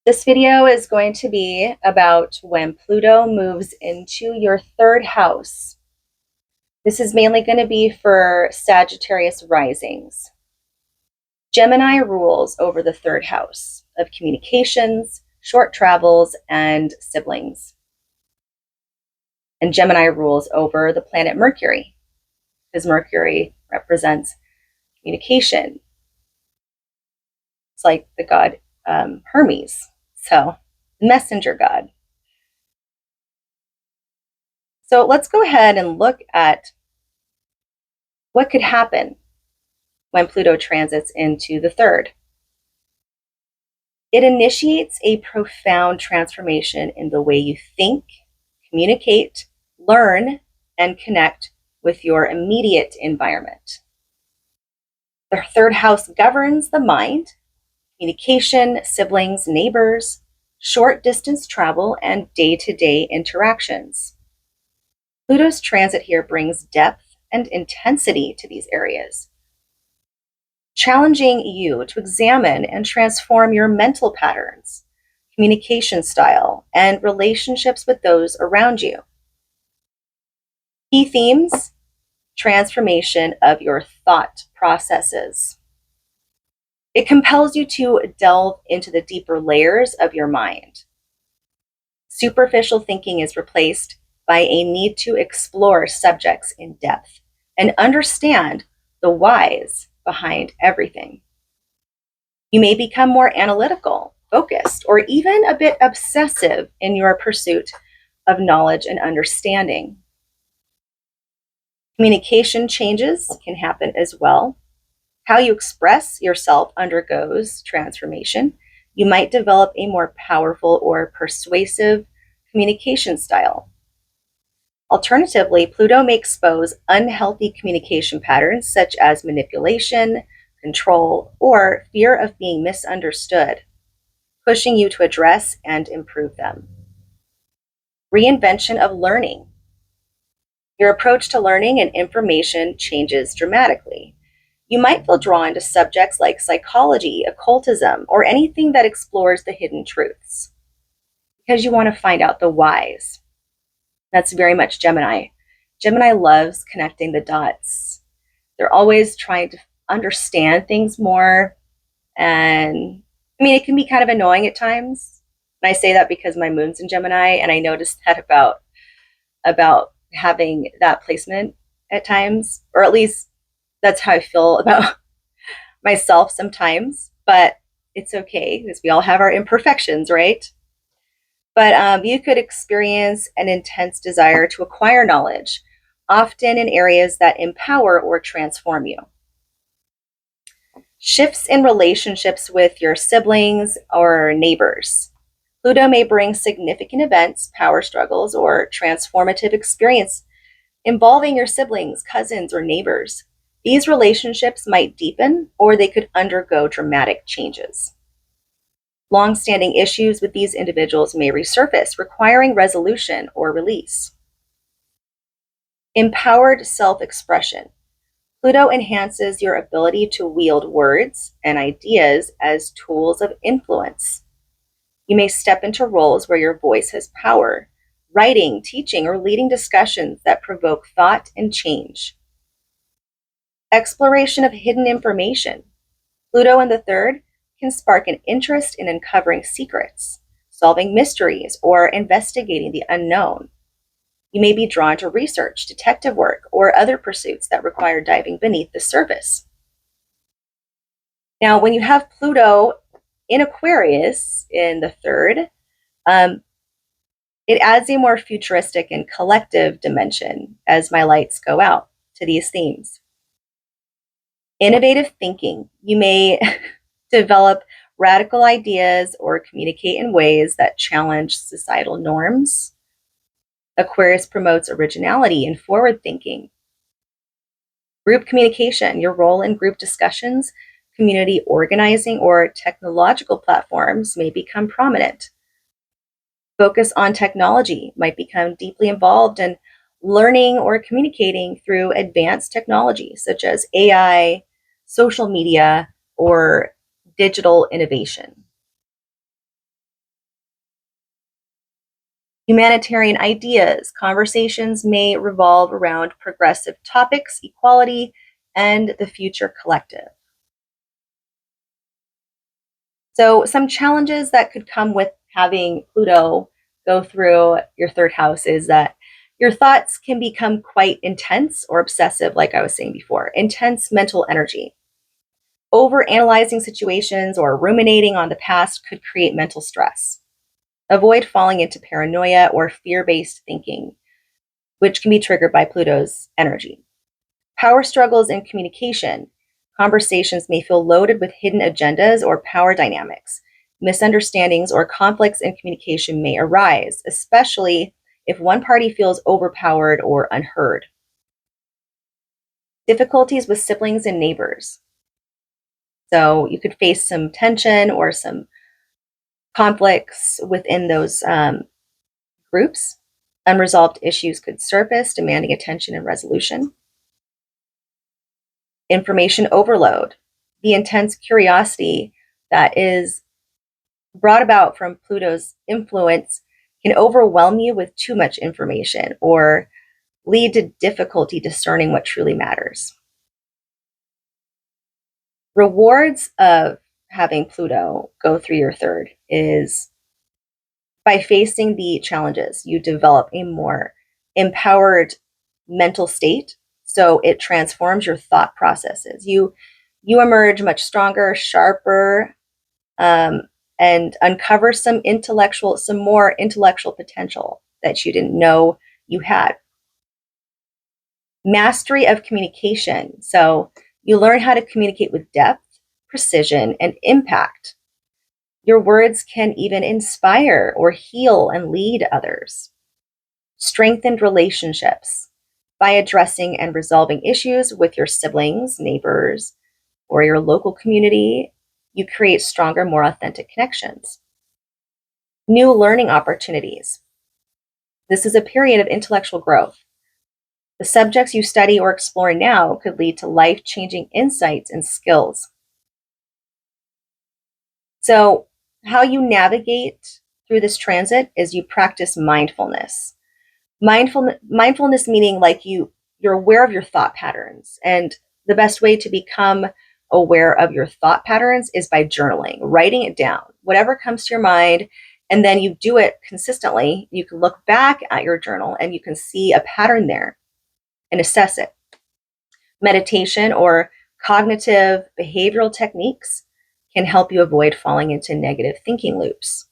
This video is going to be about when Pluto moves into your third house. This is mainly going to be for Sagittarius risings. Gemini rules over the third house of communications, short travels, and siblings. And Gemini rules over the planet Mercury, because Mercury represents communication. It's like the god Hermes, so messenger god. So let's go ahead and look at what could happen when Pluto transits into the third. It initiates a profound transformation in the way you think, communicate, learn, and connect with your immediate environment. The third house governs the mind, communication, siblings, neighbors, short distance travel, and day-to-day interactions. Pluto's transit here brings depth and intensity to these areas, challenging you to examine and transform your mental patterns, communication style, and relationships with those around you. Key themes: transformation of your thought processes. It compels you to delve into the deeper layers of your mind. Superficial thinking is replaced by a need to explore subjects in depth and understand the whys behind everything. You may become more analytical, focused, or even a bit obsessive in your pursuit of knowledge and understanding. Communication changes can happen as well. How you express yourself undergoes transformation. You might develop a more powerful or persuasive communication style. Alternatively, Pluto may expose unhealthy communication patterns such as manipulation, control, or fear of being misunderstood, pushing you to address and improve them. Reinvention of learning. Your approach to learning and information changes dramatically. You might feel drawn to subjects like psychology, occultism, or anything that explores the hidden truths, because you want to find out the whys. That's very much Gemini. Gemini loves connecting the dots. They're always trying to understand things more. And I mean, it can be kind of annoying at times. And I say that because my moon's in Gemini, and I noticed that about having that placement at times, or at least that's how I feel about myself sometimes. But it's okay, because we all have our imperfections, right? But you could experience an intense desire to acquire knowledge, often in areas that empower or transform you. Shifts in relationships with your siblings or neighbors. Pluto may bring significant events, power struggles, or transformative experience involving your siblings, cousins, or neighbors. These relationships might deepen, or they could undergo dramatic changes. Long-standing issues with these individuals may resurface, requiring resolution or release. Empowered self-expression. Pluto enhances your ability to wield words and ideas as tools of influence. You may step into roles where your voice has power, writing, teaching, or leading discussions that provoke thought and change. Exploration of hidden information. Pluto in the third can spark an interest in uncovering secrets, solving mysteries, or investigating the unknown. You may be drawn to research, detective work, or other pursuits that require diving beneath the surface. Now, when you have Pluto in Aquarius in the third, it adds a more futuristic and collective dimension as my lights go out to these themes. Innovative thinking. You may develop radical ideas or communicate in ways that challenge societal norms. Aquarius promotes originality and forward thinking. Group communication. Your role in group discussions, community organizing, or technological platforms may become prominent. Focus on technology. Might become deeply involved in learning or communicating through advanced technology such as AI, social media, or digital innovation. Humanitarian ideas, conversations may revolve around progressive topics, equality, and the future collective. So, some challenges that could come with having Pluto go through your third house is that your thoughts can become quite intense or obsessive, like I was saying before, intense mental energy. Over analyzing situations or ruminating on the past could create mental stress. Avoid falling into paranoia or fear based thinking, which can be triggered by Pluto's energy. Power struggles in communication. Conversations may feel loaded with hidden agendas or power dynamics. Misunderstandings or conflicts in communication may arise, especially if one party feels overpowered or unheard. Difficulties with siblings and neighbors. So you could face some tension or some conflicts within those groups. Unresolved issues could surface, demanding attention and resolution. Information overload. The intense curiosity that is brought about from Pluto's influence can overwhelm you with too much information or lead to difficulty discerning what truly matters. Rewards of having Pluto go through your third is by facing the challenges, you develop a more empowered mental state. So it transforms your thought processes. You emerge much stronger, sharper, um, and uncover some more intellectual potential that you didn't know you had. Mastery of communication. So you learn how to communicate with depth, precision, and impact. Your words can even inspire or heal and lead others. Strengthened relationships. By addressing and resolving issues with your siblings, neighbors, or your local community, you create stronger, more authentic connections. New learning opportunities. This is a period of intellectual growth. The subjects you study or explore now could lead to life-changing insights and skills. So, how you navigate through this transit is you practice mindfulness. Mindfulness meaning like you're aware of your thought patterns, and the best way to become aware of your thought patterns is by journaling, writing it down, whatever comes to your mind, and then you do it consistently. You can look back at your journal and you can see a pattern there and assess it. Meditation or cognitive behavioral techniques can help you avoid falling into negative thinking loops.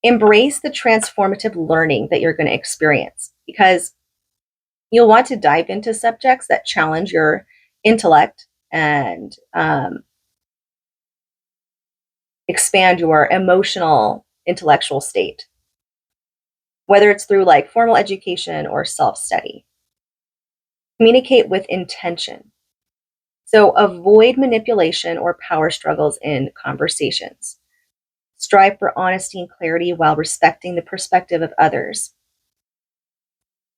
Embrace the transformative learning that you're going to experience, because you'll want to dive into subjects that challenge your intellect and expand your emotional, intellectual state, whether it's through like formal education or self study. Communicate with intention. So avoid manipulation or power struggles in conversations. Strive for honesty and clarity while respecting the perspective of others.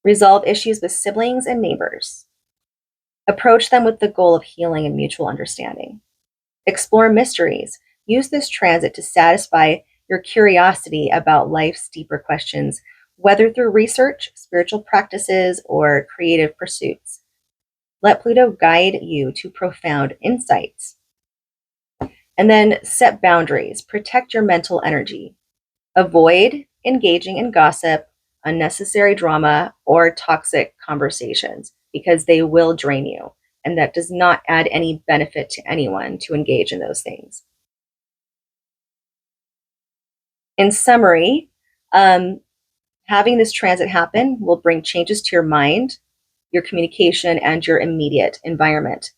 Resolve issues with siblings and neighbors. Approach them with the goal of healing and mutual understanding. Explore mysteries. Use this transit to satisfy your curiosity about life's deeper questions, whether through research, spiritual practices, or creative pursuits. Let Pluto guide you to profound insights. And then set boundaries. Protect your mental energy. Avoid engaging in gossip, unnecessary drama, or toxic conversations because they will drain you. And that does not add any benefit to anyone to engage in those things. In summary, having this transit happen will bring changes to your mind, your communication, and your immediate environment.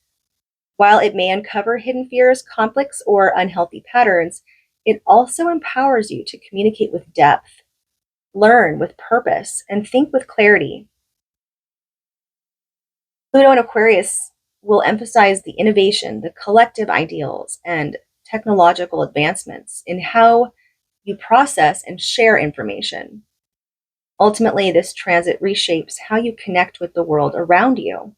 While it may uncover hidden fears, conflicts, or unhealthy patterns, it also empowers you to communicate with depth, learn with purpose, and think with clarity. Pluto in Aquarius will emphasize the innovation, the collective ideals, and technological advancements in how you process and share information. Ultimately, this transit reshapes how you connect with the world around you,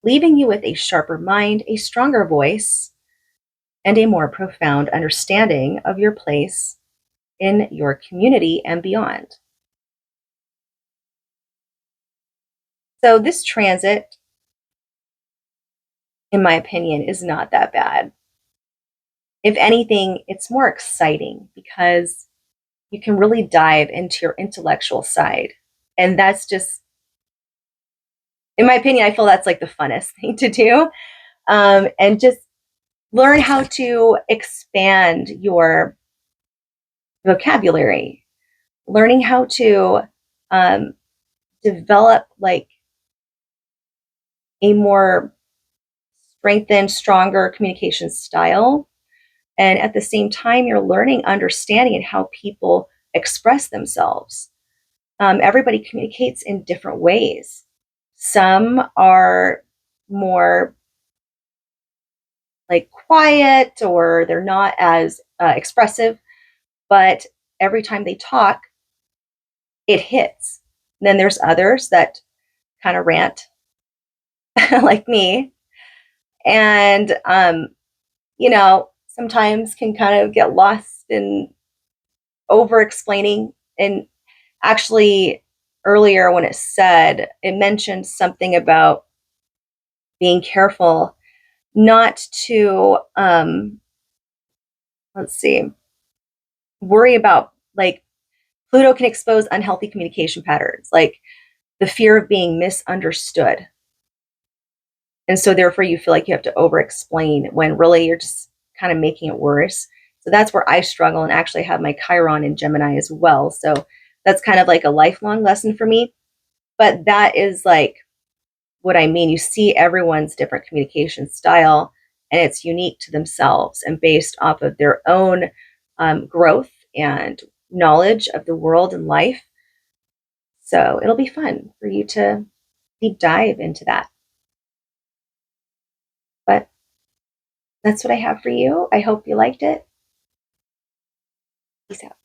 leaving you with a sharper mind, a stronger voice, and a more profound understanding of your place in your community and beyond. So this transit, in my opinion, is not that bad. If anything, it's more exciting because you can really dive into your intellectual side. And that's just, in my opinion, I feel that's like the funnest thing to do. And just learn how to expand your vocabulary, learning how to um, develop like a more strengthened, stronger communication style. And at the same time, you're learning, understanding, and how people express themselves. Everybody communicates in different ways. Some are more like quiet or they're not as expressive, but every time they talk, it hits. And then there's others that kind of rant like me. And, sometimes can kind of get lost in over explaining. And actually, earlier when it mentioned something about being careful not to, let's see, worry about like Pluto can expose unhealthy communication patterns, like the fear of being misunderstood. And so therefore you feel like you have to over explain when really you're just kind of making it worse. So that's where I struggle, and actually have my Chiron in Gemini as well. So that's kind of like a lifelong lesson for me. But that is like what I mean. You see everyone's different communication style, and it's unique to themselves and based off of their own growth and knowledge of the world and life. So it'll be fun for you to deep dive into that. But that's what I have for you. I hope you liked it. Peace out.